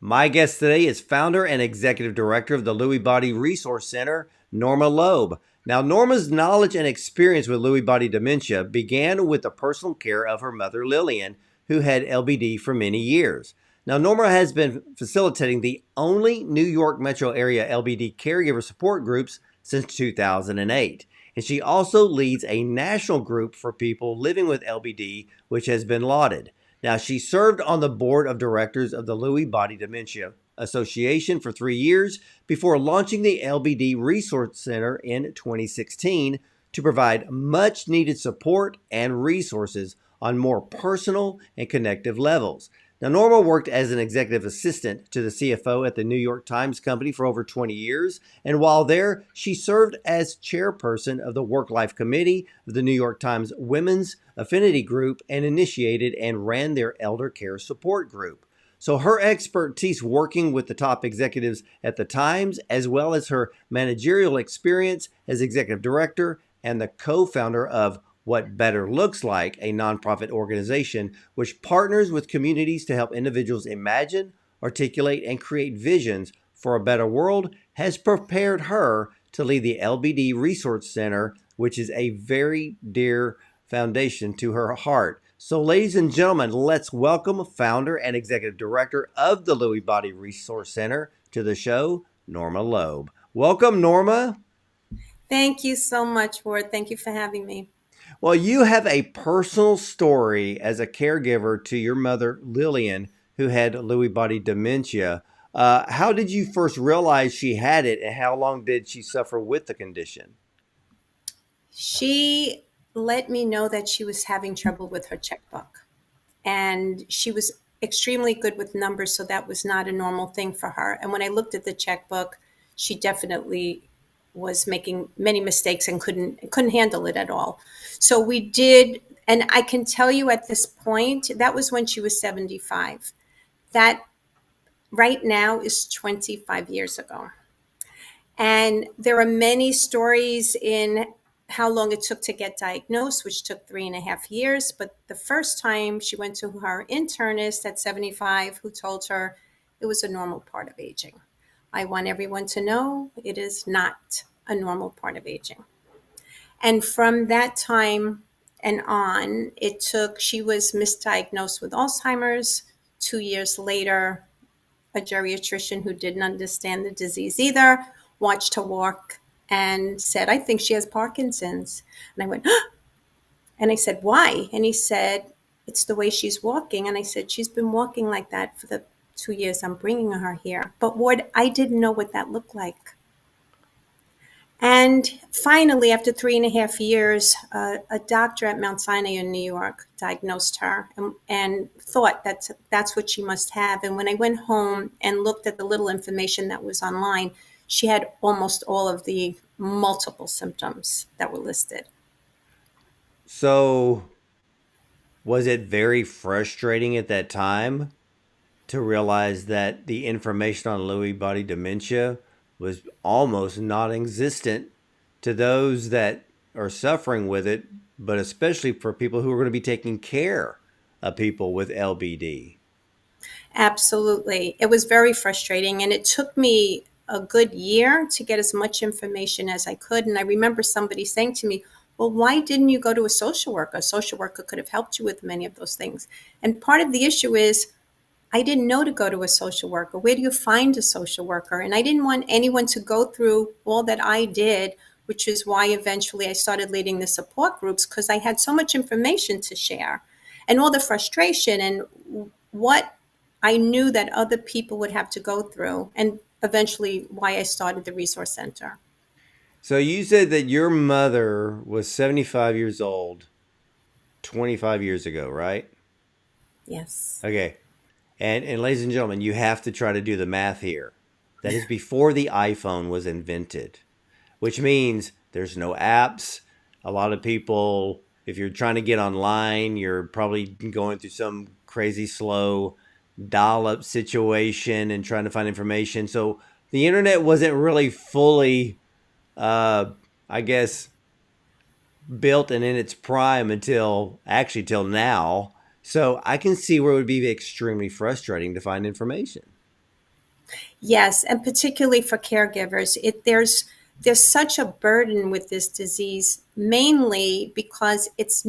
My guest today is founder and executive director of the Lewy Body Resource Center, Norma Loeb. Now, Norma's knowledge and experience with Lewy body dementia began with the personal care of her mother, Lillian, who had LBD for many years. Now, Norma has been facilitating the only New York metro area LBD caregiver support groups since 2008. And she also leads a national group for people living with LBD, which has been lauded. Now, she served on the board of directors of the Lewy Body Dementia Association for 3 years before launching the LBD Resource Center in 2016 to provide much needed support and resources on more personal and connective levels. Now, Norma worked as an executive assistant to the CFO at the New York Times Company for over 20 years. And while there, she served as chairperson of the Work-Life Committee of the New York Times Women's Affinity Group and initiated and ran their eldercare support group. So her expertise working with the top executives at the Times, as well as her managerial experience as executive director and the co-founder of What Better Looks Like, a nonprofit organization which partners with communities to help individuals imagine, articulate, and create visions for a better world, has prepared her to lead the LBD Resource Center, which is a very dear foundation to her heart. So, ladies and gentlemen, let's welcome founder and executive director of the Lewy Body Resource Center to the show, Norma Loeb. Welcome, Norma. Thank you so much, Ward. Thank you for having me. Well, you have a personal story as a caregiver to your mother, Lillian, who had Lewy body dementia. How did you first realize she had it, and how long did she suffer with the condition? She let me know that she was having trouble with her checkbook, and she was extremely good with numbers, so that was not a normal thing for her. And when I looked at the checkbook, she definitely was making many mistakes and couldn't handle it at all. So we did, and I can tell you at this point, that was when she was 75. That right now is 25 years ago. And there are many stories in how long it took to get diagnosed, which took 3.5 years. But the first time she went to her internist at 75, who told her it was a normal part of aging. I want everyone to know it is not a normal part of aging. And from that time and on, she was misdiagnosed with Alzheimer's. 2 years later, a geriatrician who didn't understand the disease either watched her walk and said, I think she has Parkinson's. And I went, "Huh?" And I said, why? And he said, it's the way she's walking. And I said, she's been walking like that for the 2 years I'm bringing her here. But Ward, I didn't know what that looked like. And finally, after 3.5 years, a doctor at Mount Sinai in New York diagnosed her and thought that's what she must have. And when I went home and looked at the little information that was online, she had almost all of the multiple symptoms that were listed. So, was it very frustrating at that time to realize that the information on Lewy body dementia was almost non-existent to those that are suffering with it, but especially for people who are going to be taking care of people with LBD? Absolutely. It was very frustrating. And it took me a good year to get as much information as I could. And I remember somebody saying to me, well, why didn't you go to a social worker? A social worker could have helped you with many of those things. And part of the issue is I didn't know to go to a social worker. Where do you find a social worker? And I didn't want anyone to go through all that I did, which is why eventually I started leading the support groups, because I had so much information to share and all the frustration and what I knew that other people would have to go through, and eventually why I started the Resource Center. So you said that your mother was 75 years old 25 years ago, right? Yes. Okay. And ladies and gentlemen, you have to try to do the math here. That is before the iPhone was invented, which means there's no apps. A lot of people, if you're trying to get online, you're probably going through some crazy slow dial-up situation and trying to find information. So the internet wasn't really fully, I guess, built and in its prime until actually till now. So I can see where it would be extremely frustrating to find information. Yes, and particularly for caregivers, there's such a burden with this disease, mainly because it's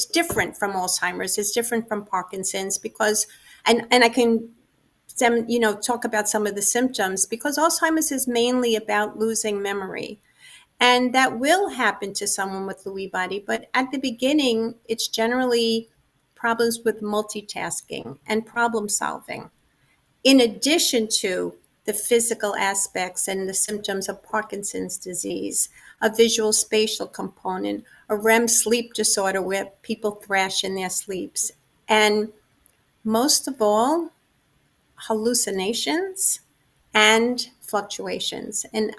different from Alzheimer's, it's different from Parkinson's because and I can talk about some of the symptoms because Alzheimer's is mainly about losing memory. And that will happen to someone with Lewy body, but at the beginning, it's generally problems with multitasking and problem solving in addition to the physical aspects and the symptoms of Parkinson's disease, a visual spatial component, a REM sleep disorder where people thrash in their sleeps, and most of all, hallucinations and fluctuations. And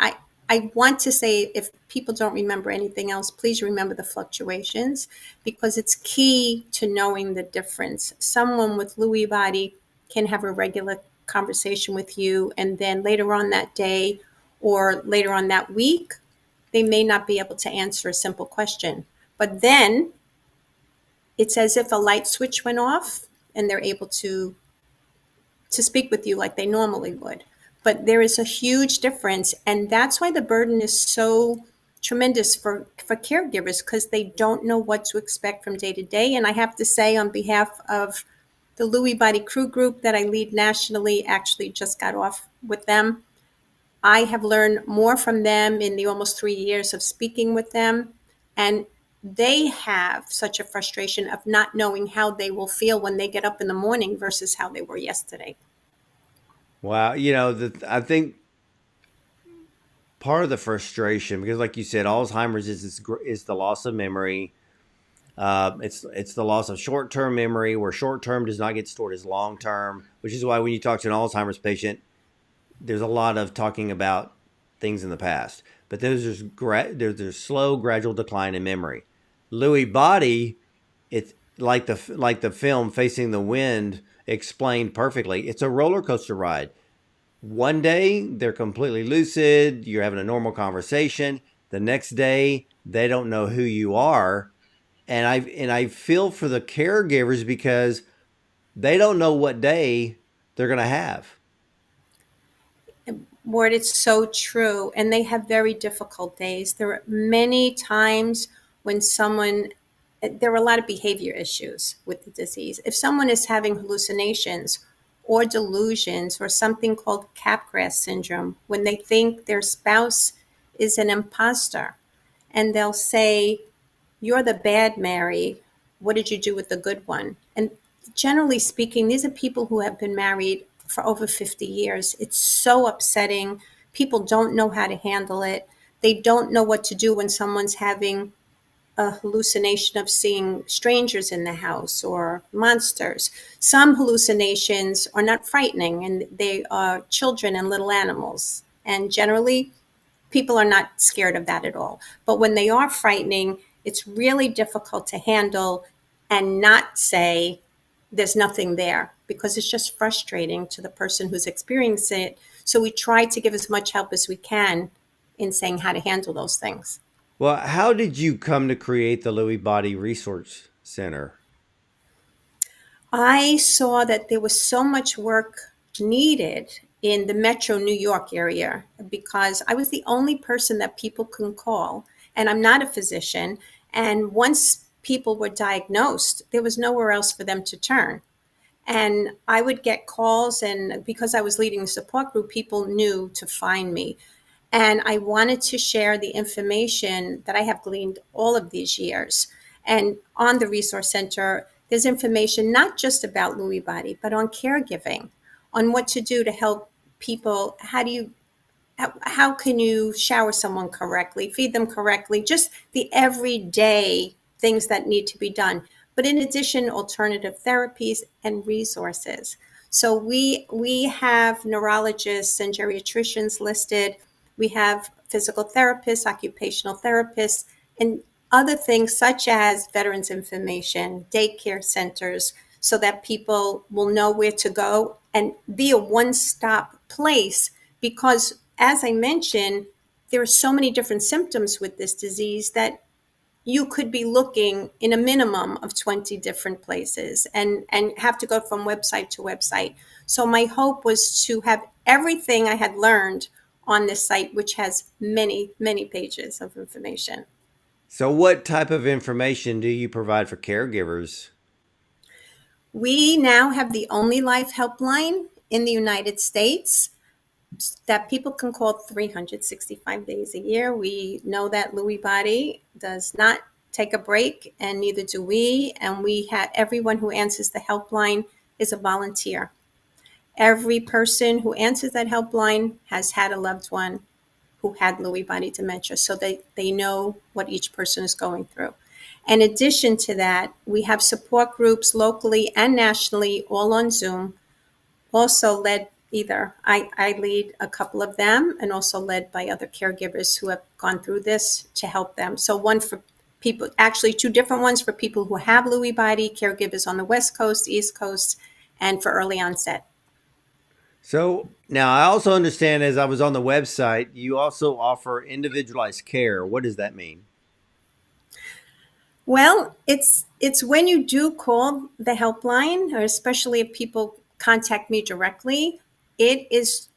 I want to say, if people don't remember anything else, please remember the fluctuations because it's key to knowing the difference. Someone with Lewy body can have a regular conversation with you, and then later on that day or later on that week, they may not be able to answer a simple question. But then it's as if a light switch went off and they're able to speak with you like they normally would. But there is a huge difference. And that's why the burden is so tremendous for caregivers because they don't know what to expect from day to day. And I have to say, on behalf of the Lewy Body Crew Group that I lead nationally, actually just got off with them. I have learned more from them in the almost 3 years of speaking with them. And they have such a frustration of not knowing how they will feel when they get up in the morning versus how they were yesterday. Wow, I think part of the frustration, because like you said, Alzheimer's is the loss of memory. It's the loss of short term memory, where short term does not get stored as long term, which is why when you talk to an Alzheimer's patient, there's a lot of talking about things in the past. But there's slow, gradual decline in memory. Lewy body, it's like the film Facing the Wind explained perfectly. It's a roller coaster ride. One day they're completely lucid, you're having a normal conversation. The next day they don't know who you are. And I feel for the caregivers because they don't know what day they're going to have. Ward, it's so true. And they have very difficult days. There are many times when there are a lot of behavior issues with the disease. If someone is having hallucinations or delusions or something called Capgras syndrome, when they think their spouse is an imposter and they'll say, "You're the bad Mary. What did you do with the good one?" And generally speaking, these are people who have been married for over 50 years. It's so upsetting. People don't know how to handle it. They don't know what to do when someone's having a hallucination of seeing strangers in the house or monsters. Some hallucinations are not frightening and they are children and little animals. And generally, people are not scared of that at all. But when they are frightening, it's really difficult to handle and not say there's nothing there because it's just frustrating to the person who's experiencing it. So we try to give as much help as we can in saying how to handle those things. Well, how did you come to create the Lewy Body Resource Center? I saw that there was so much work needed in the metro New York area because I was the only person that people can call, and I'm not a physician. And once people were diagnosed, there was nowhere else for them to turn. And I would get calls, and because I was leading the support group, people knew to find me. And I wanted to share the information that I have gleaned all of these years. And on the Resource Center, there's information not just about Lewy body, but on caregiving, on what to do to help people. How can you shower someone correctly, feed them correctly, just the everyday things that need to be done. But in addition, alternative therapies and resources. So we have neurologists and geriatricians listed. We have physical therapists, occupational therapists, and other things such as veterans information, daycare centers, so that people will know where to go and be a one-stop place because, as I mentioned, there are so many different symptoms with this disease that you could be looking in a minimum of 20 different places and have to go from website to website. So my hope was to have everything I had learned on this site, which has many, many pages of information. So, what type of information do you provide for caregivers? We now have the only life helpline in the United States that people can call 365 days a year. We know that Lewy Body does not take a break, and neither do we. And we have everyone who answers the helpline is a volunteer. Every person who answers that helpline has had a loved one who had Lewy body dementia, so they know what each person is going through. In addition to that, we have support groups locally and nationally, all on Zoom, also led either I lead a couple of them, and also led by other caregivers who have gone through this to help them. So one for people, actually two different ones for people who have Lewy body, caregivers on the West Coast, East Coast, and for early onset. So, now I also understand as I was on the website, you also offer individualized care. What does that mean? Well, it's when you do call the helpline, or especially if people contact me directly, it is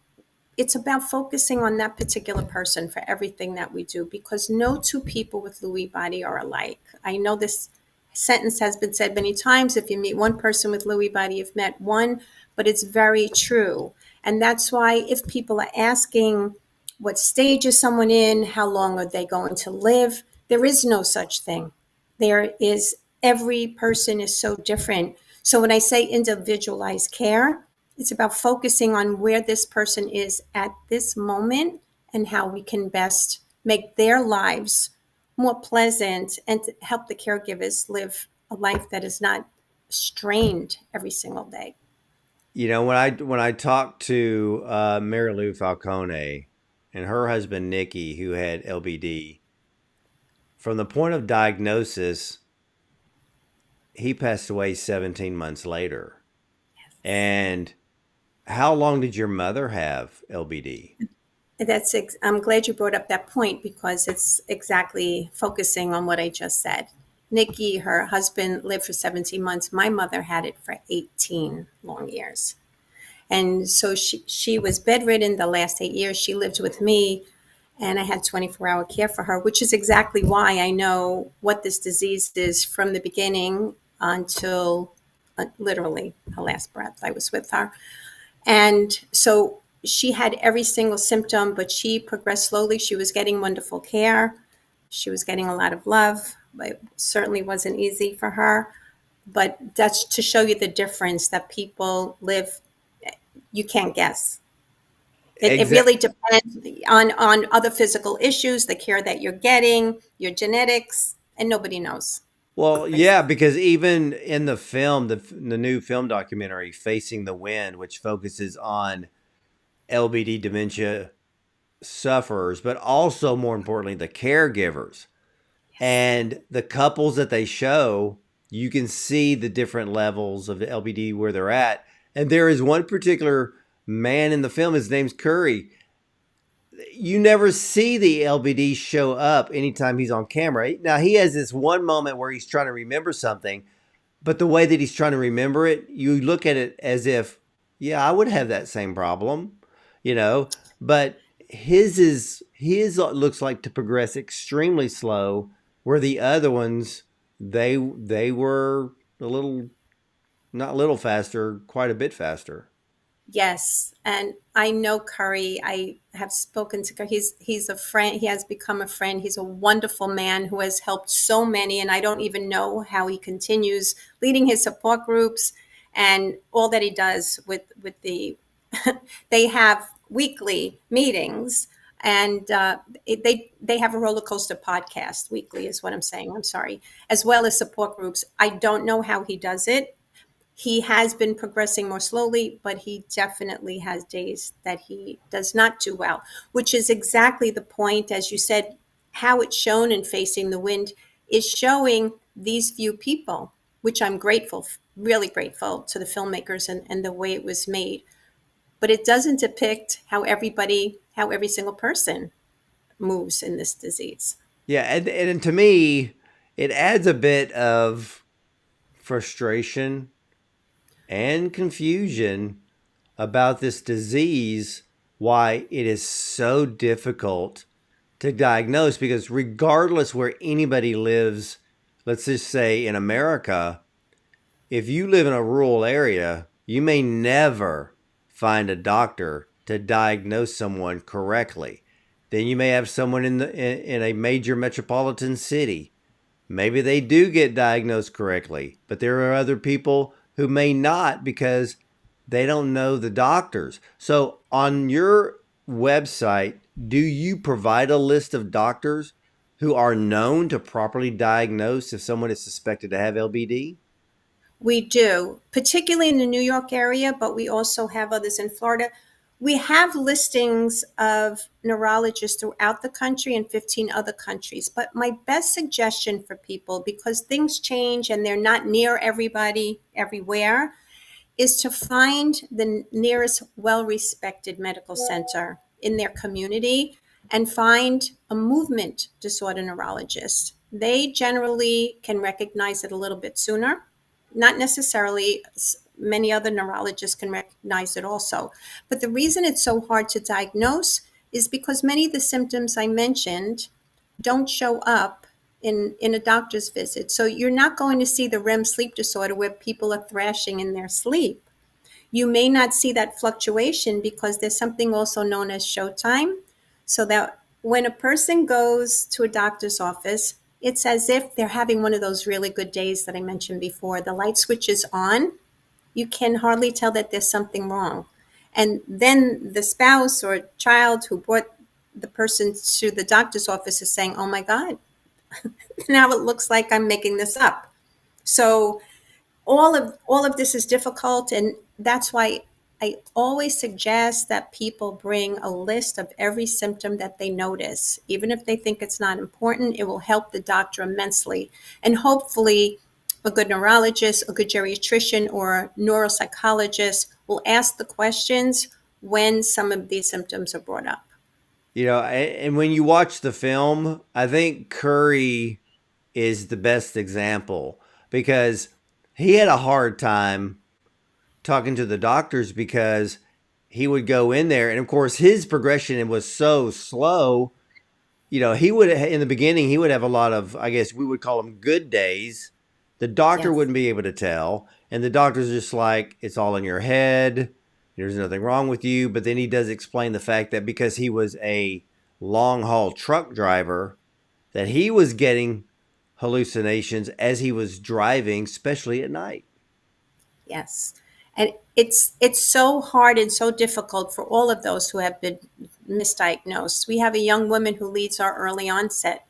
it's about focusing on that particular person for everything that we do, because no two people with Lewy body are alike. I know this sentence has been said many times: if you meet one person with Lewy body, you've met one, but it's very true. And that's why if people are asking what stage is someone in, how long are they going to live, there is no such thing. There is, every person is so different. So when I say individualized care, it's about focusing on where this person is at this moment and how we can best make their lives more pleasant and to help the caregivers live a life that is not strained every single day. When I talked to Mary Lou Falcone and her husband Nikki, who had LBD, from the point of diagnosis, he passed away 17 months later. And how long did your mother have LBD? I'm glad you brought up that point, because it's exactly focusing on what I just said. Nikki, her husband, lived for 17 months. My mother had it for 18 long years. And so she was bedridden the last 8 years. She lived with me, and I had 24-hour care for her, which is exactly why I know what this disease is from the beginning until literally her last breath. I was with her. And so she had every single symptom, but she progressed slowly. She was getting wonderful care. She was getting a lot of love, but it certainly wasn't easy for her. But that's to show you the difference that people live. You can't guess. It Exactly. really depends on other physical issues, the care that you're getting, your genetics, and nobody knows. Well, yeah, because even in the film, the new film documentary "Facing the Wind," which focuses on LBD dementia sufferers, but also more importantly, the caregivers Yes. and the couples that they show, you can see the different levels of the LBD where they're at. And there is one particular man in the film, his name's Curry. You never see the LBD show up anytime he's on camera. Now, he has this one moment where he's trying to remember something, but the way that he's trying to remember it, you look at it as if, yeah, I would have that same problem, you know. But his looks like to progress extremely slow, where the other ones they were a little, not a little faster, quite a bit faster. Yes, and I know Curry. I have spoken to Curry. He's a friend. He has become a friend. He's a wonderful man who has helped so many, and I don't even know how he continues leading his support groups and all that he does with the. They have weekly meetings, and they have a roller coaster podcast weekly, is what I'm saying. I'm sorry, as well as support groups. I don't know how he does it. He has been progressing more slowly, but he definitely has days that he does not do well, which is exactly the point, as you said, how it's shown in Facing the Wind is showing these few people, which I'm grateful, really grateful to the filmmakers and the way it was made. But it doesn't depict how every single person moves in this disease. Yeah, and to me, it adds a bit of frustration and confusion about this disease, why it is so difficult to diagnose, because regardless where anybody lives, let's just say in America, if you live in a rural area, you may never find a doctor to diagnose someone correctly. Then you may have someone in a major metropolitan city. Maybe they do get diagnosed correctly, but there are other people who may not because they don't know the doctors. So on your website, do you provide a list of doctors who are known to properly diagnose if someone is suspected to have LBD? We do, particularly in the New York area, but we also have others in Florida. We have listings of neurologists throughout the country and 15 other countries. But my best suggestion for people, because things change and they're not near everybody everywhere, is to find the nearest well respected medical center in their community and find a movement disorder neurologist. They generally can recognize it a little bit sooner. Not necessarily, many other neurologists can recognize it also. But the reason it's so hard to diagnose is because many of the symptoms I mentioned don't show up in a doctor's visit. So you're not going to see the REM sleep disorder where people are thrashing in their sleep. You may not see that fluctuation because there's something also known as showtime. So that when a person goes to a doctor's office, it's as if they're having one of those really good days that I mentioned before. The light switch is on. You can hardly tell that there's something wrong. And then the spouse or child who brought the person to the doctor's office is saying, oh my God, now it looks like I'm making this up. So all of this is difficult, and that's why I always suggest that people bring a list of every symptom that they notice. Even if they think it's not important, it will help the doctor immensely. And hopefully a good neurologist, a good geriatrician, or neuropsychologist will ask the questions when some of these symptoms are brought up. And when you watch the film, I think Curry is the best example because he had a hard time talking to the doctors because he would go in there, and of course his progression was so slow. He would, in the beginning, he would have a lot of, I guess we would call them good days. The doctor Yes. wouldn't be able to tell, and the doctor's just like, it's all in your head, there's nothing wrong with you. But then he does explain the fact that because he was a long haul truck driver, that he was getting hallucinations as he was driving, especially at night. Yes. And it's so hard and so difficult for all of those who have been misdiagnosed. We have a young woman who leads our early onset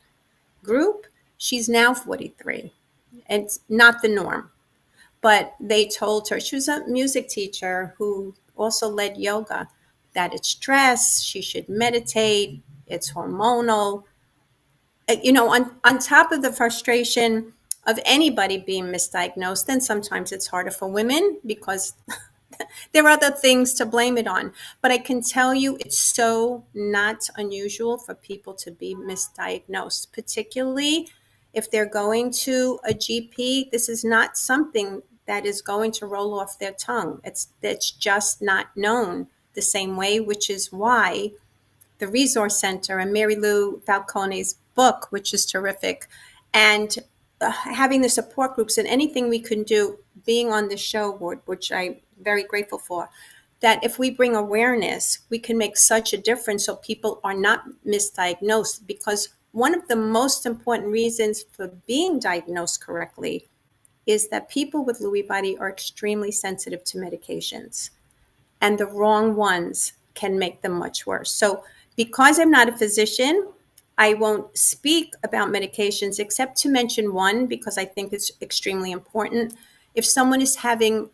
group. She's now 43. It's not the norm, but they told her, she was a music teacher who also led yoga, that it's stress, she should meditate, it's hormonal. On top of the frustration of anybody being misdiagnosed, then sometimes it's harder for women because there are other things to blame it on. But I can tell you it's so not unusual for people to be misdiagnosed, particularly if they're going to a GP. This is not something that is going to roll off their tongue. It's just not known the same way, which is why the Resource Center and Mary Lou Falcone's book, which is terrific, and having the support groups and anything we can do, being on the show, which I'm very grateful for, that if we bring awareness, we can make such a difference so people are not misdiagnosed. Because one of the most important reasons for being diagnosed correctly is that people with Lewy body are extremely sensitive to medications, and the wrong ones can make them much worse. So, because I'm not a physician, I won't speak about medications except to mention one because I think it's extremely important. If someone is having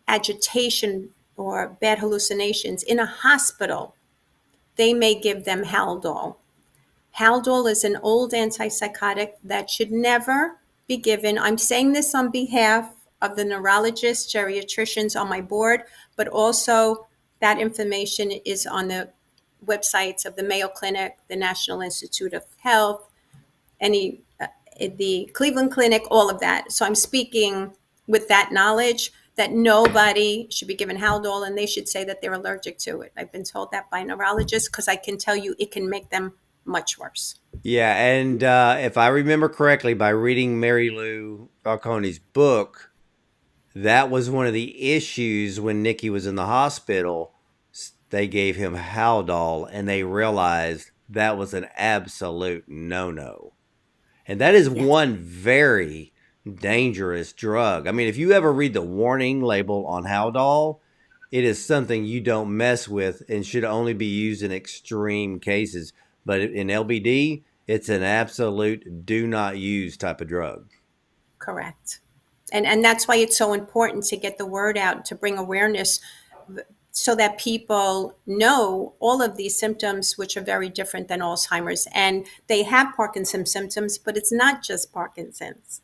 agitation or bad hallucinations in a hospital, they may give them Haldol. Haldol is an old antipsychotic that should never be given. I'm saying this on behalf of the neurologists, geriatricians on my board, but also that information is on the websites of the Mayo Clinic, the National Institute of Health, any the Cleveland Clinic, all of that. So I'm speaking with that knowledge that nobody should be given Haldol, and they should say that they're allergic to it. I've been told that by neurologists, because I can tell you it can make them much worse. Yeah, and if I remember correctly, by reading Mary Lou Falcone's book, that was one of the issues when Nikki was in the hospital. They gave him Haldol, and they realized that was an absolute no-no. And that is Yes, one very dangerous drug. I mean, if you ever read the warning label on Haldol, it is something you don't mess with and should only be used in extreme cases. But in LBD, it's an absolute do not use type of drug. correct. And that's why it's so important to get the word out, to bring awareness, so that people know all of these symptoms, which are very different than Alzheimer's. And they have Parkinson's symptoms, but it's not just Parkinson's.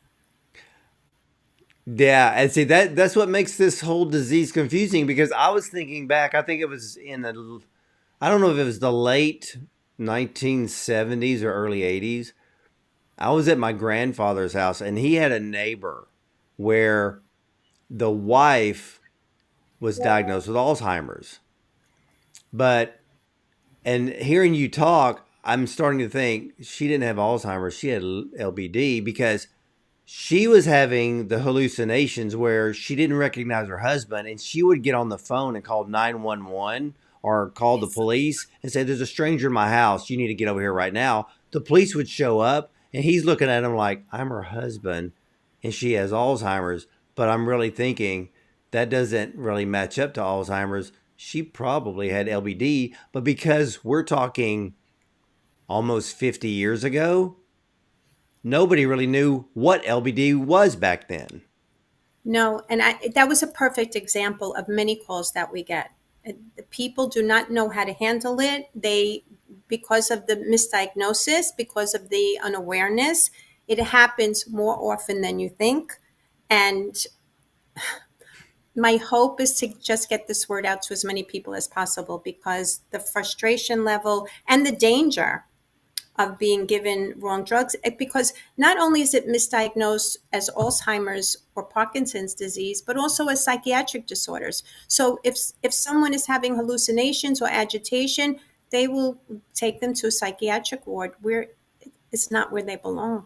Yeah, and see that's what makes this whole disease confusing because I was thinking back, I think it was in the I don't know if it was the late 1970s or early 80s. I was at my grandfather's house and he had a neighbor where the wife was diagnosed with Alzheimer's. But and hearing you talk, I'm starting to think she didn't have Alzheimer's, she had LBD because she was having the hallucinations where she didn't recognize her husband and she would get on the phone and call 911 or call the Yes. police and say, there's a stranger in my house. You need to get over here right now. The police would show up and he's looking at him like, I'm her husband and she has Alzheimer's. But I'm really thinking that doesn't really match up to Alzheimer's. She probably had LBD, but because we're talking almost 50 years ago, nobody really knew what LBD was back then. No, and that was a perfect example of many calls that we get. The people do not know how to handle it. Because of the misdiagnosis, because of the unawareness, it happens more often than you think. And my hope is to just get this word out to as many people as possible, because the frustration level and the danger of being given wrong drugs, because not only is it misdiagnosed as Alzheimer's or Parkinson's disease, but also as psychiatric disorders. So if someone is having hallucinations or agitation, they will take them to a psychiatric ward where it's not where they belong.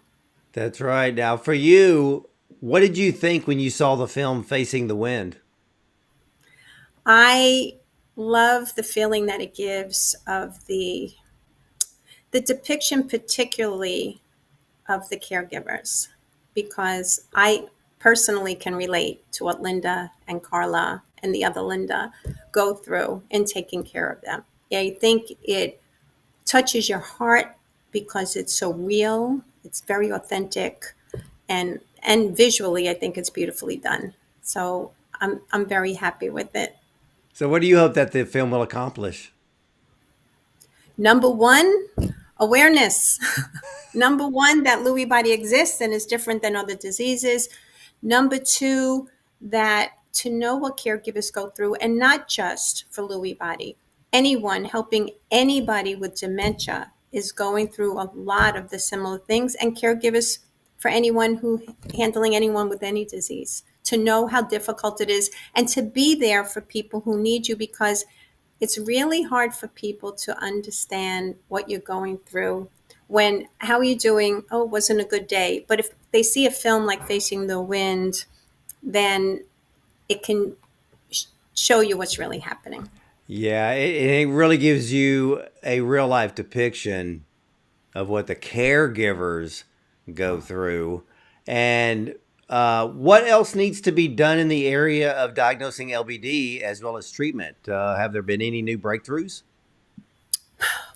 That's right. Now, for you, what did you think when you saw the film Facing the Wind? I love the feeling that it gives of the depiction, particularly of the caregivers, because I personally can relate to what Linda and Carla and the other Linda go through in taking care of them. I think it touches your heart because it's so real, it's very authentic, and visually I think it's beautifully done. So I'm very happy with it. So, what do you hope that the film will accomplish? Number one, awareness. Number one, that Lewy body exists and is different than other diseases. Number two, that to know what caregivers go through, and not just for Lewy body. Anyone helping anybody with dementia is going through a lot of the similar things, and caregivers for anyone who handling anyone with any disease. To know how difficult it is and to be there for people who need you, because it's really hard for people to understand what you're going through. When, how are you doing? Oh, it wasn't a good day. But if they see a film like Facing the Wind, then it can show you what's really happening. Yeah, it really gives you a real life depiction of what the caregivers go through. And what else needs to be done in the area of diagnosing LBD as well as treatment? Have there been any new breakthroughs?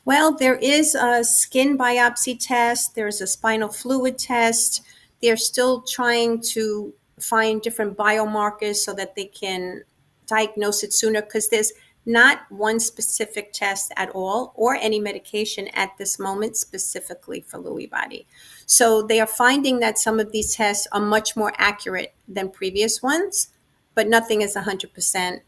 Well, there is a skin biopsy test, there's a spinal fluid test. They're still trying to find different biomarkers so that they can diagnose it sooner, because there's not one specific test at all or any medication at this moment specifically for Lewy body. So they are finding that some of these tests are much more accurate than previous ones, but nothing is 100%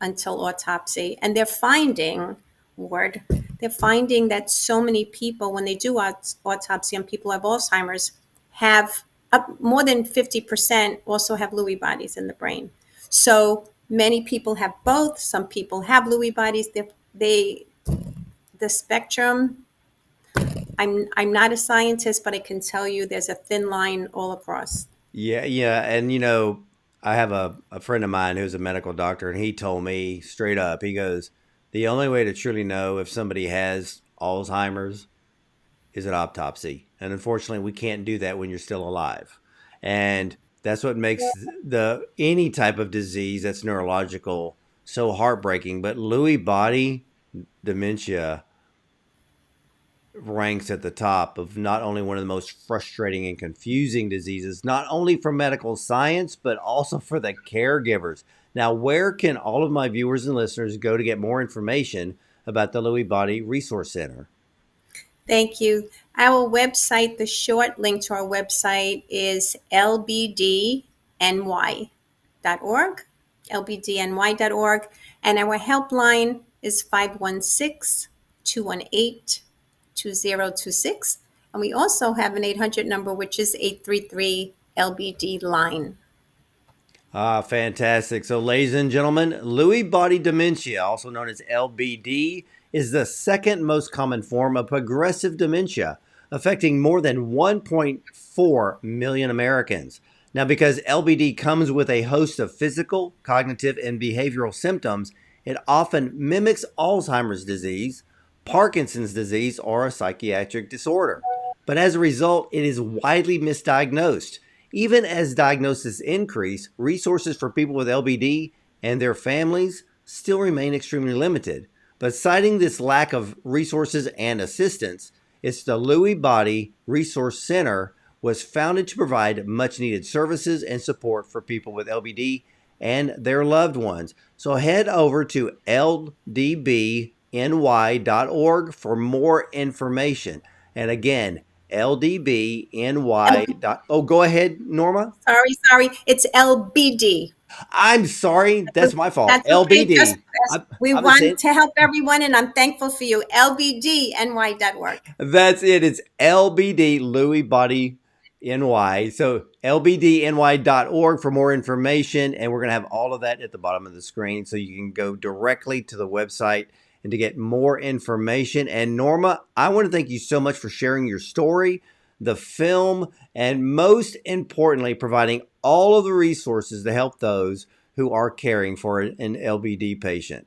until autopsy. And they're finding, Ward, they're finding that so many people, when they do autopsy on people who have Alzheimer's, have up more than 50% also have Lewy bodies in the brain. So many people have both. Some people have Lewy bodies. The spectrum. I'm not a scientist, but I can tell you there's a thin line all across. Yeah, yeah. And, I have a friend of mine who's a medical doctor, and he told me straight up, he goes, the only way to truly know if somebody has Alzheimer's is an autopsy. And unfortunately, we can't do that when you're still alive. And that's what makes the any type of disease that's neurological so heartbreaking. But Lewy body dementia ranks at the top of not only one of the most frustrating and confusing diseases, not only for medical science, but also for the caregivers. Now, where can all of my viewers and listeners go to get more information about the Lewy Body Resource Center? Thank you. Our website, the short link to our website is lbdny.org, lbdny.org, and our helpline is 516-218-2026. And we also have an 800 number, which is 833 LBD line. Ah, fantastic. So, ladies and gentlemen, Lewy body dementia, also known as LBD, is the second most common form of progressive dementia, affecting more than 1.4 million Americans. Now, because LBD comes with a host of physical, cognitive, and behavioral symptoms, it often mimics Alzheimer's disease, Parkinson's disease, or a psychiatric disorder. But as a result, it is widely misdiagnosed. Even as diagnoses increase, resources for people with LBD and their families still remain extremely limited. But citing this lack of resources and assistance, it's the Lewy Body Resource Center was founded to provide much needed services and support for people with LBD and their loved ones. So head over to ldbny.org for more information. And again, ldbny. Oh, go ahead, Norma. Sorry. It's LBD. I'm sorry. That's my fault. That's okay. Just LBD. we I'm saying want to help everyone, and I'm thankful for you. LBDNY.org. that's it. It's LBD, Lewy Body NY. So lbdny.org for more information. And we're going to have all of that at the bottom of the screen. So you can go directly to the website and to get more information. And Norma, I want to thank you so much for sharing your story, the film, and most importantly, providing all of the resources to help those who are caring for an LBD patient.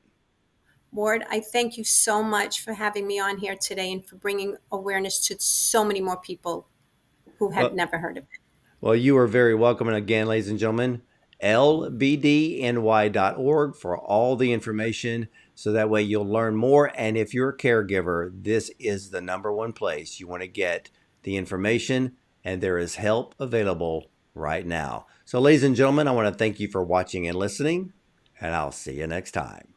Ward, I thank you so much for having me on here today and for bringing awareness to so many more people who had Well, never heard of it. well, you are very welcome. And again, ladies and gentlemen, lbdny.org for all the information. So that way you'll learn more. And if you're a caregiver, this is the number one place you want to get the information. And there is help available right now. So, ladies and gentlemen, I want to thank you for watching and listening. And I'll see you next time.